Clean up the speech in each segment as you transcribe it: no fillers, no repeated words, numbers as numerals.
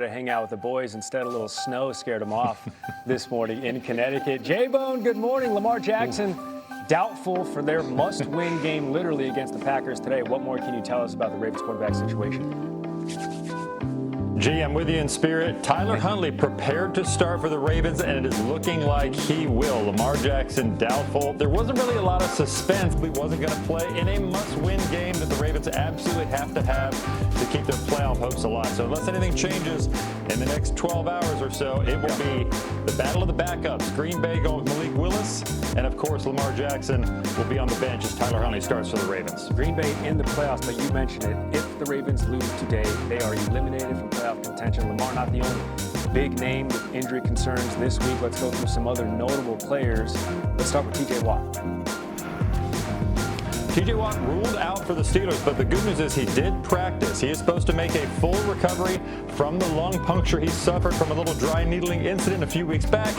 to hang out with the boys. Instead, a little snow scared him off this morning in Connecticut. J-Bone, good morning. Lamar Jackson doubtful for their must-win game literally against the Packers today. What more can you tell us about the Ravens quarterback situation? G, I'm with you in spirit. Tyler Huntley prepared to start for the Ravens, and it is looking like he will. Lamar Jackson doubtful. There wasn't really a lot of suspense. He wasn't going to play in a must-win game that the Ravens absolutely have to keep their playoff hopes alive. So unless anything changes in the next 12 hours or so, it will be the battle of the backups. Green Bay going with Malik Willis, and of course Lamar Jackson will be on the bench as Tyler Huntley starts for the Ravens. Green Bay in the playoffs, but you mentioned it. If the Ravens lose today, they are eliminated from playoff contention. Lamar not the only big name with injury concerns this week. Let's go through some other notable players. Let's start with TJ Watt. TJ Watt ruled out for the Steelers, but the good news is he did practice. He is supposed to make a full recovery from the lung puncture he suffered from a little dry needling incident a few weeks back.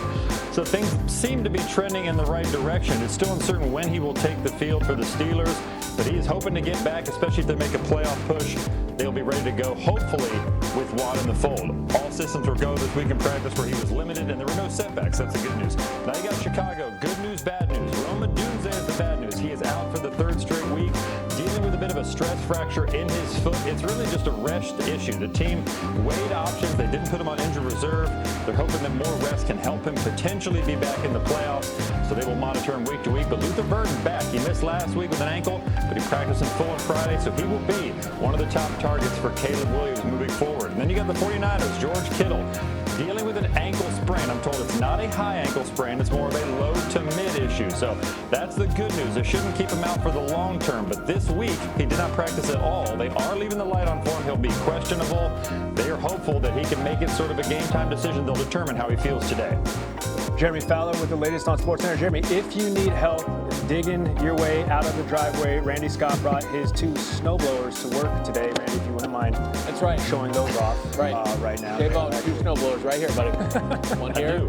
So things seem to be trending in the right direction. It's still uncertain when he will take the field for the Steelers, but he is hoping to get back, especially if they make a playoff push. They'll be ready to go, hopefully, with Watt in the fold. All systems were go this week in practice where he was limited, and there were no setbacks. That's the good news. Now you got Chicago. Good news, bad news. Roma Dunze is the bad news. He is out for the third straight week, dealing with a bit of a stress fracture in his foot. It's really just a rest issue. The team weighed options. They didn't put him on injured reserve. They're hoping that more rest can help him potentially be back in the playoffs, so they will monitor him week to week. But Luther Burden back. He missed last week with an ankle, but he practiced in full on Friday, so he will be one of the top targets for Caleb Williams moving forward. And then you got the 49ers, George Kittle, dealing with an ankle sprain. I'm told it's not a high ankle sprain. It's more of a low to mid issue. So that's the good news. They shouldn't keep him out for the long term. But this week, he did not practice at all. They are leaving the light on for him. He'll be questionable. They are hopeful that he can make it sort of a game time decision. They'll determine how he feels today. Jeremy Fowler with the latest on SportsCenter. Jeremy, if you need help digging your way out of the driveway, Randy Scott brought his 2 snowblowers to work today. Randy, if you wouldn't mind showing those off right now. They've got 2 snowblowers right here, buddy. One here.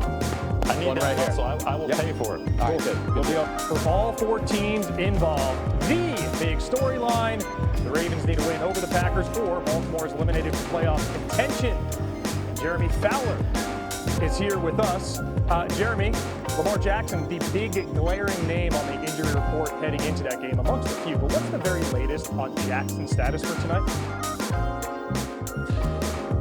I need one right here. So I will pay for it. All right, good. You'll be up for all 4 teams involved. The big storyline, the Ravens need to win over the Packers, or Baltimore is eliminated from playoff contention. Jeremy Fowler is here with us. Jeremy, Lamar Jackson, the big glaring name on the injury report heading into that game amongst a few. But what's the very latest on Jackson's status for tonight?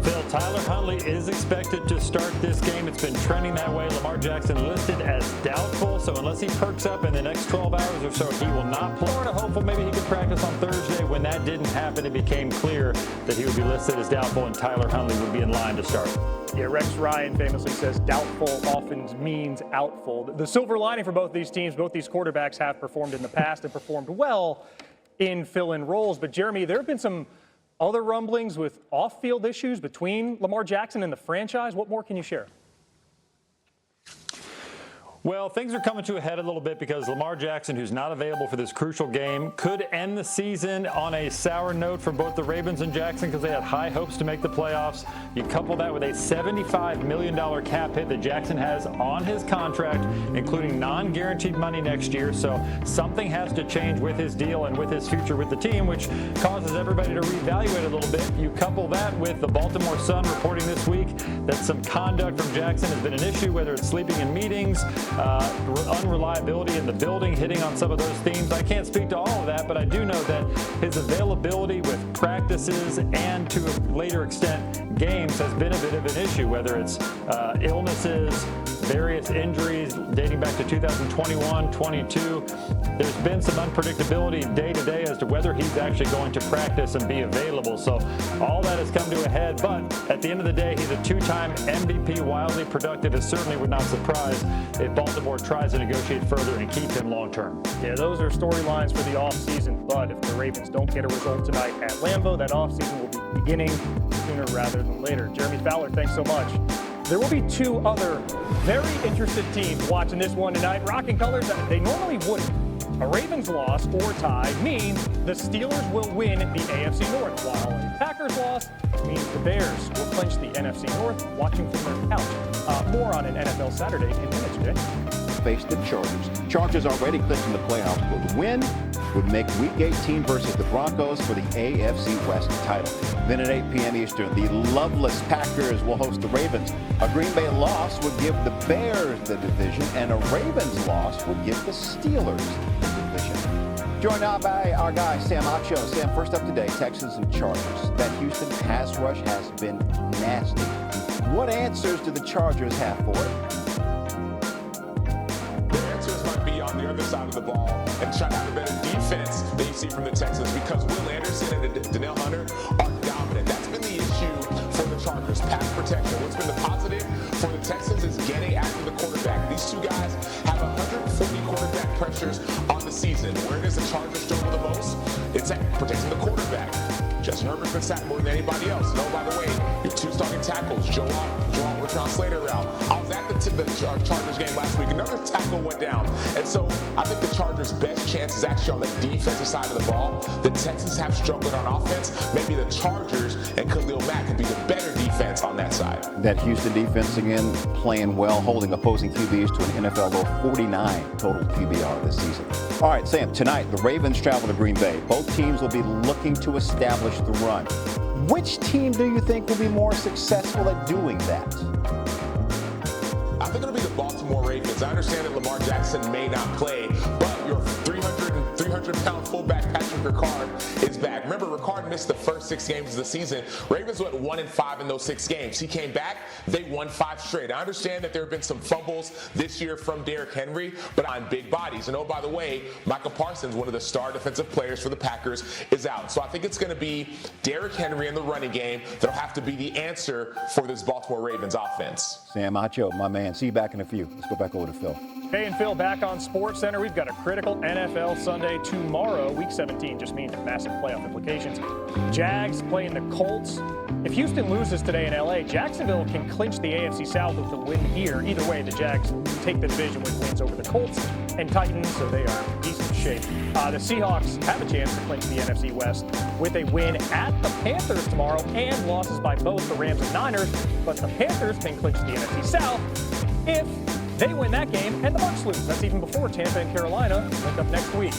Phil, Tyler Huntley is expected to start this game. It's been trending that way. Lamar Jackson listed as doubtful, so unless he perks up in the next 12 hours or so, he will not play. Florida hopeful maybe he could practice on Thursday. When that didn't happen, it became clear that he would be listed as doubtful and Tyler Huntley would be in line to start. Yeah, Rex Ryan famously says doubtful often means outful. The silver lining for both these teams, both these quarterbacks have performed in the past and performed well in fill-in roles. But Jeremy, there have been some other rumblings with off-field issues between Lamar Jackson and the franchise. What more can you share? Well, things are coming to a head a little bit because Lamar Jackson, who's not available for this crucial game, could end the season on a sour note for both the Ravens and Jackson because they had high hopes to make the playoffs. You couple that with a $75 million cap hit that Jackson has on his contract, including non-guaranteed money next year. So something has to change with his deal and with his future with the team, which causes everybody to reevaluate a little bit. You couple that with the Baltimore Sun reporting this week that some conduct from Jackson has been an issue, whether it's sleeping in meetings, unreliability in the building, hitting on some of those themes. I can't speak to all of that, but I do know that his availability with practices and to a later extent games has been a bit of an issue, whether it's illnesses, various injuries dating back to 2021, 22. There's been some unpredictability day to day as to whether he's actually going to practice and be available. So all that has come to a head, but at the end of the day, he's a 2-time MVP, wildly productive. It certainly would not surprise if Baltimore tries to negotiate further and keep him long term. Yeah, those are storylines for the offseason, but if the Ravens don't get a result tonight at Lambeau, that offseason will be beginning sooner rather than later. Jeremy Fowler, thanks so much. There will be 2 other very interested teams watching this one tonight, rocking colors that they normally wouldn't. A Ravens loss or tie means the Steelers will win the AFC North, while a Packers loss means the Bears will clinch the NFC North, watching from their couch. More on an NFL Saturday in minutes, Jay. face the Chargers. Chargers already clinching the playoffs, but the win would make Week 18 versus the Broncos for the AFC West title. Then at 8 p.m. Eastern, the loveless Packers will host the Ravens. A Green Bay loss would give the Bears the division, and a Ravens loss would give the Steelers the division. Joined now by our guy, Sam Acho. Sam, first up today, Texans and Chargers. That Houston pass rush has been nasty. What answers do the Chargers have for it? The answers might be on the other side of the ball and try to have a better defense than you see from the Texans, because Will Anderson and Danielle Hunter are dominant. That's been the issue for the Chargers. Pass protection. What's been the positive for the Texans is getting after the quarterback. These two guys have 140 quarterback pressures on the season. Where does the Chargers struggle the most? It's at protecting the quarterback. Justin Herbert's been sacked more than anybody else. And oh, by the way, your two starting tackles, Joel Slater out. I was at the Chargers game last week. Another tackle went down. And so I think the Chargers' best chance is actually on the defensive side of the ball. The Texans have struggled on offense. Maybe the Chargers and Khalil Mack could be the better defense on that side. That Houston defense again playing well, holding opposing QBs to an NFL low 49 total QBR this season. All right, Sam, tonight the Ravens travel to Green Bay. Both teams will be looking to establish the run. Which team do you think will be more successful at doing that? I think it'll be the Baltimore Ravens. I understand that Lamar Jackson may not play, but your 300-pound fullback Patrick Ricard is back. Remember, Ricard missed the first 6 games of the season. Ravens went 1-5 in those 6 games. He came back. They won 5 straight. I understand that there have been some fumbles this year from Derrick Henry, but on big bodies. And oh, by the way, Micah Parsons, one of the star defensive players for the Packers, is out. So I think it's going to be Derrick Henry in the running game that'll have to be the answer for this Baltimore Ravens offense. Sam Acho, my man. See you back in a few. Let's go back over to Phil. Hey and Phil back on SportsCenter. We've got a critical NFL Sunday tomorrow. Week 17 just means massive playoff implications. Jags playing the Colts. If Houston loses today in LA, Jacksonville can clinch the AFC South with a win here. Either way, the Jags take the division with wins over the Colts and Titans, so they are in decent shape. The Seahawks have a chance to clinch the NFC West with a win at the Panthers tomorrow and losses by both the Rams and Niners, but the Panthers can clinch the NFC South if they win that game and the Bucs lose. That's even before Tampa and Carolina link up next week.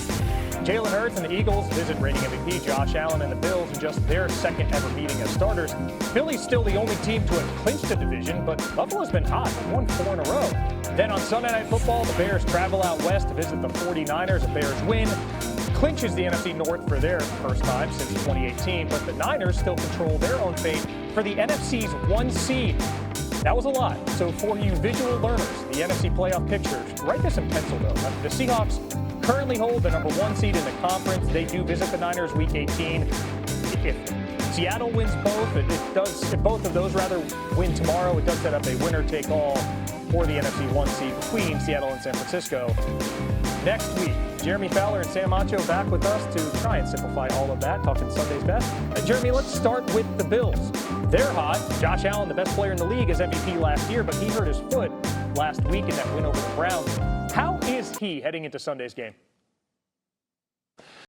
Jalen Hurts and the Eagles visit reigning MVP Josh Allen and the Bills in just their second ever meeting as starters. Philly's still the only team to have clinched the division, but Buffalo's been hot. They've won 4 in a row. Then on Sunday Night Football, the Bears travel out west to visit the 49ers. A Bears win clinches the NFC North for their first time since 2018, but the Niners still control their own fate for the NFC's 1 seed. That was a lot. So for you visual learners, the NFC playoff pictures, write this in pencil though. The Seahawks currently hold the number 1 seed in the conference. They do visit the Niners week 18. If Seattle wins both, if both of those win tomorrow, it does set up a winner-take-all for the NFC 1 seed between Seattle and San Francisco. Next week, Jeremy Fowler and Sam Acho back with us to try and simplify all of that, talking Sunday's best. Jeremy, let's start with the Bills. They're hot. Josh Allen, the best player in the league, is MVP last year, but he hurt his foot last week in that win over the Browns. How is he heading into Sunday's game?